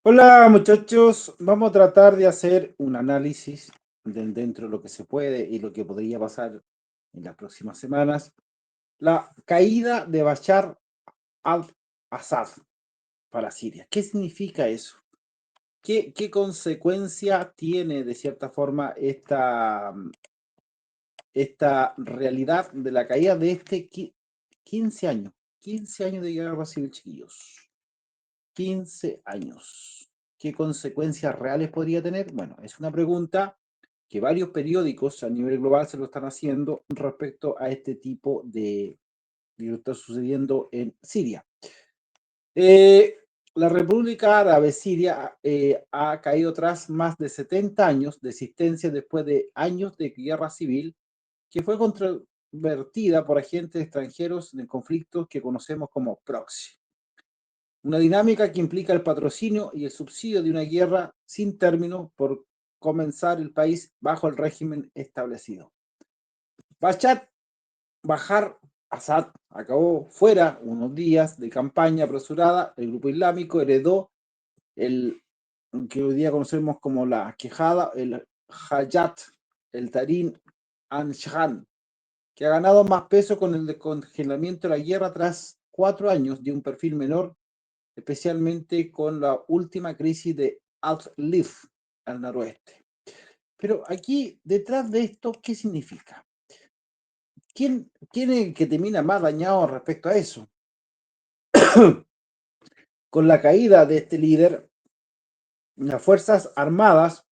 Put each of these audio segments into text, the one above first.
Hola muchachos, vamos a tratar de hacer un análisis dentro de lo que se puede y lo que podría pasar en las próximas semanas. La caída de Bashar al-Assad para Siria. ¿Qué significa eso? ¿Qué consecuencia tiene de cierta forma esta realidad de la caída de 15 años? 15 años de guerra civil, chiquillos. 15 años. ¿Qué consecuencias reales podría tener? Bueno, es una pregunta que varios periódicos a nivel global se lo están haciendo respecto a este tipo de lo que está sucediendo en Siria. Eh, la República Árabe Siria ha caído tras más de 70 años de existencia después de años de guerra civil que fue controvertida por agentes extranjeros en conflictos que conocemos como proxy. Una dinámica que implica el patrocinio y el subsidio de una guerra sin término por comenzar el país bajo el régimen establecido. Bashar Bajar Assad acabó fuera unos días de campaña apresurada. El grupo islámico heredó el que hoy día conocemos como la Quejada, el Hayat, el Tarin Anshan, que ha ganado más peso con el descongelamiento de la guerra tras 4 años de un perfil menor, especialmente con la última crisis de Al-Lif al noroeste. Pero aquí, detrás de esto, ¿qué significa? ¿Quién es el que termina más dañado respecto a eso? Con la caída de este líder, las Fuerzas Armadas,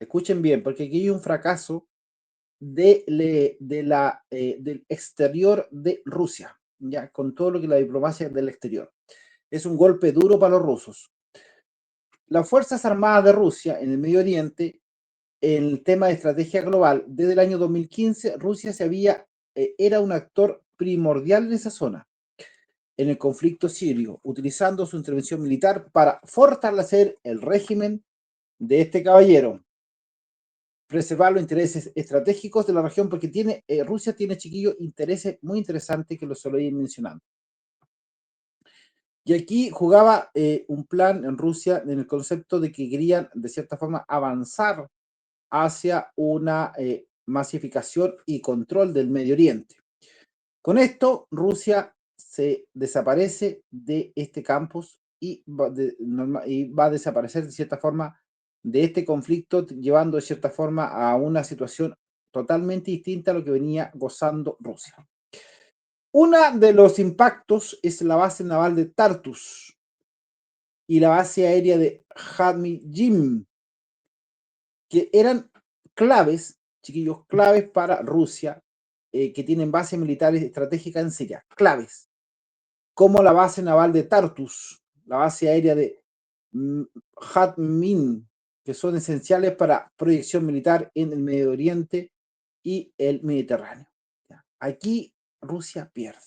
escuchen bien, porque aquí hay un fracaso del exterior de Rusia, ya con todo lo que la diplomacia del exterior. Es un golpe duro para los rusos. Las Fuerzas Armadas de Rusia en el Medio Oriente, el tema de estrategia global, desde el año 2015, Rusia era un actor primordial en esa zona, en el conflicto sirio, utilizando su intervención militar para fortalecer el régimen de este caballero, preservar los intereses estratégicos de la región, porque Rusia tiene, chiquillos, intereses muy interesantes que los se lo ir mencionando. Y aquí jugaba un plan en Rusia en el concepto de que querían, de cierta forma, avanzar hacia una masificación y control del Medio Oriente. Con esto, Rusia se desaparece de este campus y va a desaparecer de cierta forma de este conflicto, llevando de cierta forma a una situación totalmente distinta a lo que venía gozando Rusia. Uno de los impactos es la base naval de Tartus y la base aérea de Hadmijim, que eran claves, chiquillos, claves para Rusia, que tienen bases militares estratégicas en Siria, claves, como la base naval de Tartus, la base aérea de Hatmin, que son esenciales para proyección militar en el Medio Oriente y el Mediterráneo. Aquí Rusia pierde.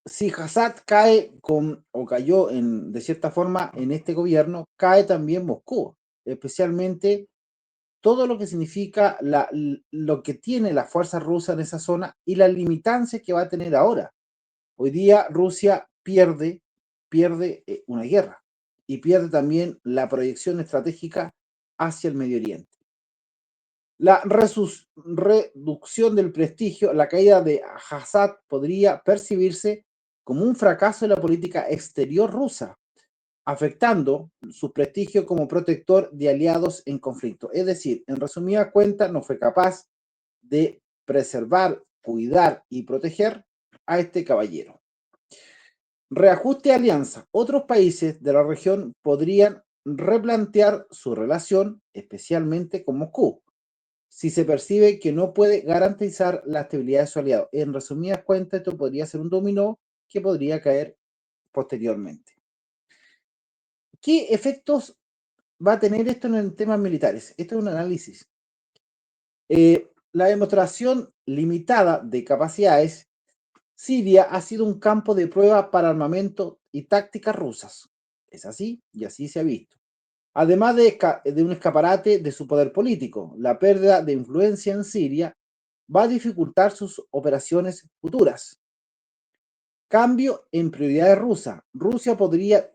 Si Assad o cayó de cierta forma en este gobierno, cae también Moscú, especialmente todo lo que significa lo que tiene la fuerza rusa en esa zona y la limitancia que va a tener ahora. Hoy día Rusia pierde una guerra y pierde también la proyección estratégica hacia el Medio Oriente. La reducción del prestigio, la caída de Assad podría percibirse como un fracaso de la política exterior rusa, afectando su prestigio como protector de aliados en conflicto. Es decir, en resumida cuenta, no fue capaz de preservar, cuidar y proteger a este caballero. Reajuste de alianza. Otros países de la región podrían replantear su relación, especialmente con Moscú, si se percibe que no puede garantizar la estabilidad de su aliado. En resumidas cuentas, esto podría ser un dominó que podría caer posteriormente. ¿Qué efectos va a tener esto en temas militares? Esto es un análisis. La demostración limitada de capacidades. Siria ha sido un campo de prueba para armamento y tácticas rusas. Es así y así se ha visto. Además de un escaparate de su poder político, la pérdida de influencia en Siria va a dificultar sus operaciones futuras. Cambio en prioridades rusas. Rusia podría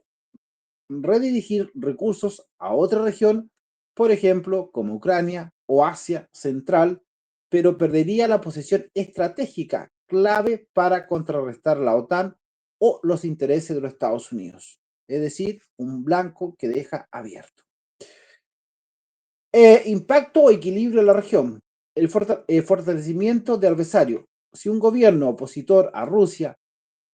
redirigir recursos a otra región, por ejemplo, como Ucrania o Asia Central, pero perdería la posición estratégica clave para contrarrestar la OTAN o los intereses de los Estados Unidos. Es decir, un blanco que deja abierto. Impacto o equilibrio en la región. El fortalecimiento de adversario. Si un gobierno opositor a Rusia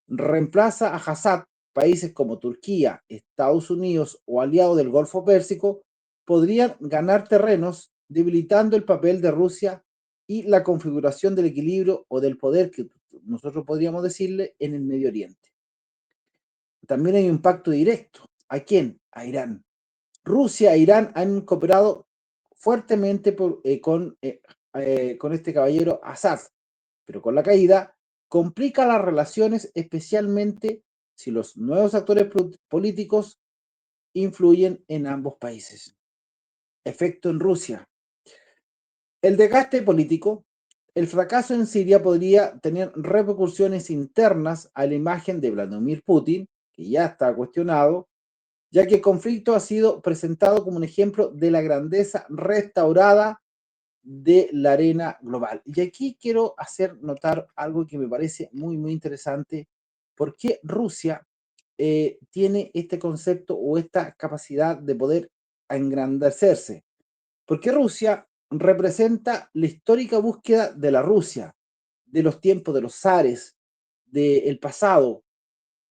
reemplaza a Assad, países como Turquía, Estados Unidos o aliados del Golfo Pérsico podrían ganar terrenos, debilitando el papel de Rusia y la configuración del equilibrio o del poder que nosotros podríamos decirle en el Medio Oriente. También hay un impacto directo. ¿A quién? A Irán. Rusia e Irán han cooperado fuertemente con este caballero Assad, pero con la caída complica las relaciones, especialmente si los nuevos actores políticos influyen en ambos países. Efecto en Rusia. El desgaste político. El fracaso en Siria podría tener repercusiones internas a la imagen de Vladimir Putin, que ya está cuestionado, ya que el conflicto ha sido presentado como un ejemplo de la grandeza restaurada de la arena global. Y aquí quiero hacer notar algo que me parece muy, muy interesante. ¿Por qué Rusia tiene este concepto o esta capacidad de poder engrandecerse? Porque Rusia representa la histórica búsqueda de la Rusia, de los tiempos de los zares, del pasado,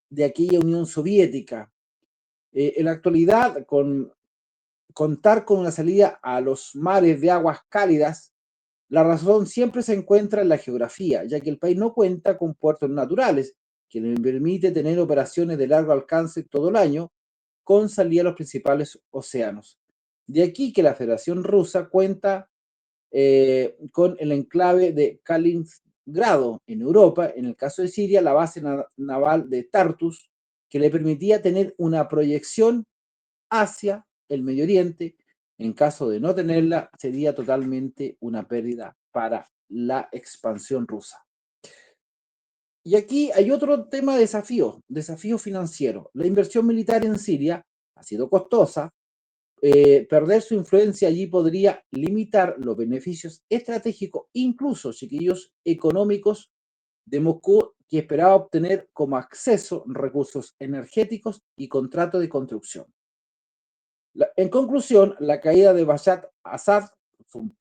de aquella Unión Soviética. En la actualidad, con contar con una salida a los mares de aguas cálidas, la razón siempre se encuentra en la geografía, ya que el país no cuenta con puertos naturales, que le permite tener operaciones de largo alcance todo el año, con salida a los principales océanos. De aquí que la Federación Rusa cuenta con el enclave de Kaliningrado en Europa, en el caso de Siria, la base naval de Tartus, que le permitía tener una proyección hacia el Medio Oriente. En caso de no tenerla, sería totalmente una pérdida para la expansión rusa. Y aquí hay otro tema de desafío financiero. La inversión militar en Siria ha sido costosa. Perder su influencia allí podría limitar los beneficios estratégicos, incluso, chiquillos, económicos de Moscú, que esperaba obtener como acceso recursos energéticos y contratos de construcción. En conclusión, la caída de Bashar Assad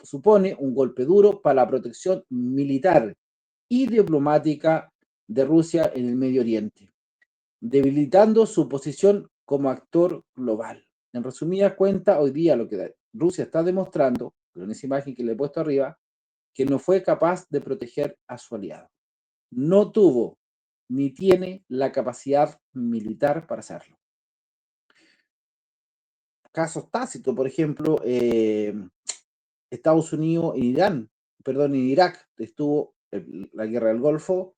supone un golpe duro para la protección militar y diplomática de Rusia en el Medio Oriente, debilitando su posición como actor global. En resumidas cuentas, hoy día lo que Rusia está demostrando, con esa imagen que le he puesto arriba, que no fue capaz de proteger a su aliado. No tuvo ni tiene la capacidad militar para hacerlo. Casos tácitos, por ejemplo, Estados Unidos en Irán, perdón, en Irak, estuvo la guerra del Golfo,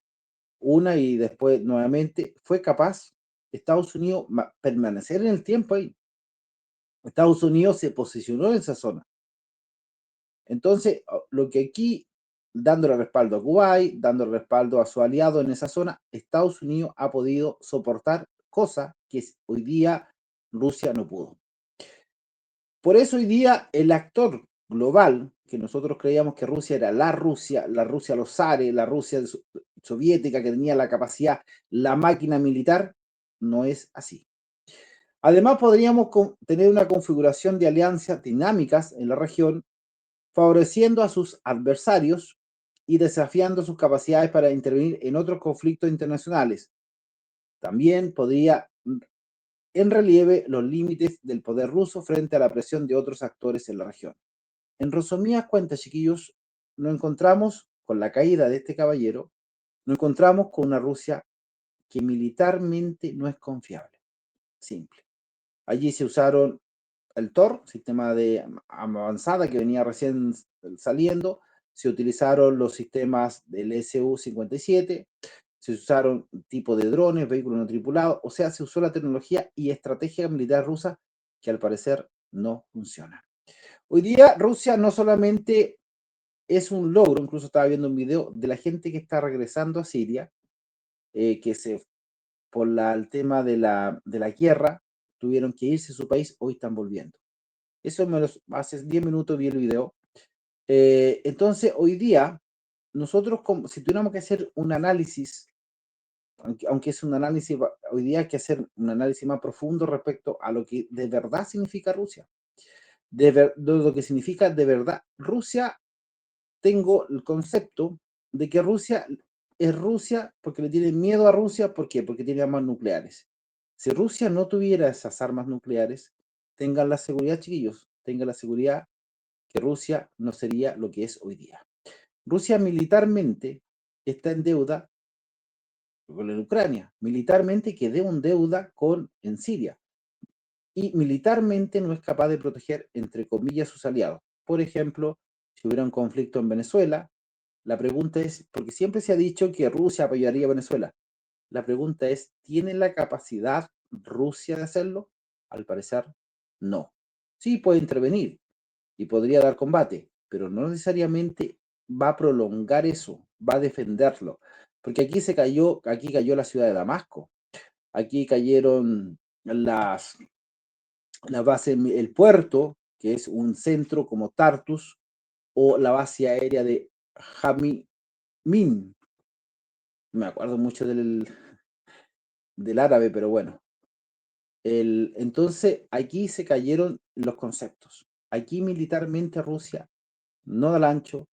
una y después nuevamente, fue capaz Estados Unidos permanecer en el tiempo ahí. Estados Unidos se posicionó en esa zona. Entonces, lo que aquí, dándole respaldo a Kuwait, dándole respaldo a su aliado en esa zona, Estados Unidos ha podido soportar cosas que hoy día Rusia no pudo. Por eso hoy día el actor global, que nosotros creíamos que Rusia era la Rusia los zares, la Rusia soviética que tenía la capacidad, la máquina militar, no es así. Además, podríamos tener una configuración de alianzas dinámicas en la región, favoreciendo a sus adversarios y desafiando sus capacidades para intervenir en otros conflictos internacionales. También podría en relieve los límites del poder ruso frente a la presión de otros actores en la región. En resumidas cuentas, chiquillos, nos encontramos con la caída de este caballero, nos encontramos con una Rusia que militarmente no es confiable. Simple. Allí se usaron el Tor, sistema de avanzada que venía recién saliendo, se utilizaron los sistemas del Su-57, se usaron tipo de drones, vehículos no tripulados, o sea, se usó la tecnología y estrategia militar rusa que al parecer no funciona. Hoy día Rusia no solamente es un logro, incluso estaba viendo un video de la gente que está regresando a Siria, que se, por el tema de la guerra, tuvieron que irse a su país, hoy están volviendo. Eso hace 10 minutos vi el video. Entonces, hoy día, nosotros, si tuviéramos que hacer un análisis, aunque es un análisis, hoy día hay que hacer un análisis más profundo respecto a lo que de verdad significa Rusia. De lo que significa de verdad Rusia, tengo el concepto de que Rusia es Rusia porque le tienen miedo a Rusia. ¿Por qué? Porque tiene armas nucleares. Si Rusia no tuviera esas armas nucleares, tengan la seguridad, chiquillos, tengan la seguridad que Rusia no sería lo que es hoy día. Rusia militarmente está en deuda con Ucrania, militarmente quedó en deuda en Siria, y militarmente no es capaz de proteger, entre comillas, sus aliados. Por ejemplo, si hubiera un conflicto en Venezuela, la pregunta es, porque siempre se ha dicho que Rusia apoyaría a Venezuela, la pregunta es, ¿tiene la capacidad Rusia de hacerlo? Al parecer, no. Sí puede intervenir y podría dar combate, pero no necesariamente va a prolongar eso, va a defenderlo. Porque aquí cayó la ciudad de Damasco, aquí cayeron la base, el puerto, que es un centro como Tartus, o la base aérea de Jamín. No me acuerdo mucho del árabe, pero bueno. Entonces, aquí se cayeron los conceptos. Aquí militarmente Rusia no da el ancho.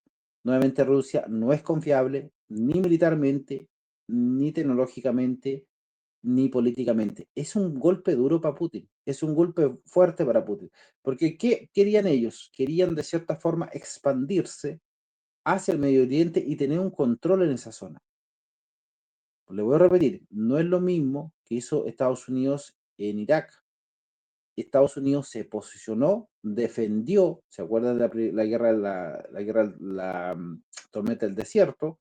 Nuevamente Rusia no es confiable ni militarmente, ni tecnológicamente, ni políticamente. Es un golpe duro para Putin, es un golpe fuerte para Putin. Porque ¿qué querían ellos? Querían de cierta forma expandirse hacia el Medio Oriente y tener un control en esa zona. Le voy a repetir, no es lo mismo que hizo Estados Unidos en Irak. Estados Unidos se posicionó, defendió, ¿se acuerdan de la guerra, tormenta del desierto,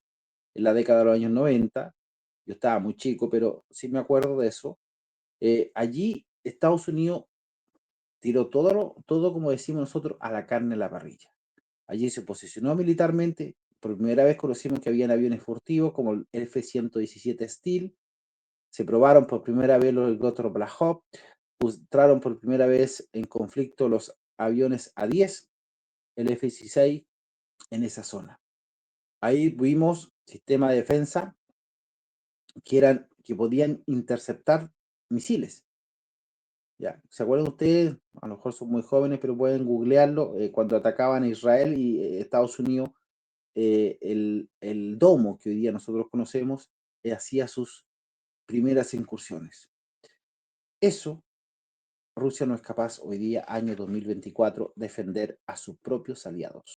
en la década de los años 90? Yo estaba muy chico, pero sí me acuerdo de eso. Allí Estados Unidos tiró todo, como decimos nosotros, a la carne en la parrilla. Allí se posicionó militarmente. Por primera vez conocimos que habían aviones furtivos como el F-117 Steel. Se probaron por primera vez los Gotthard Black Hawk. Entraron por primera vez en conflicto los aviones A-10, el F-16 en esa zona. Ahí vimos sistemas de defensa que podían interceptar misiles. ¿Ya? ¿Se acuerdan ustedes? A lo mejor son muy jóvenes, pero pueden googlearlo. Cuando atacaban a Israel y Estados Unidos, el domo que hoy día nosotros conocemos, hacía sus primeras incursiones. Eso, Rusia no es capaz hoy día, año 2024, defender a sus propios aliados.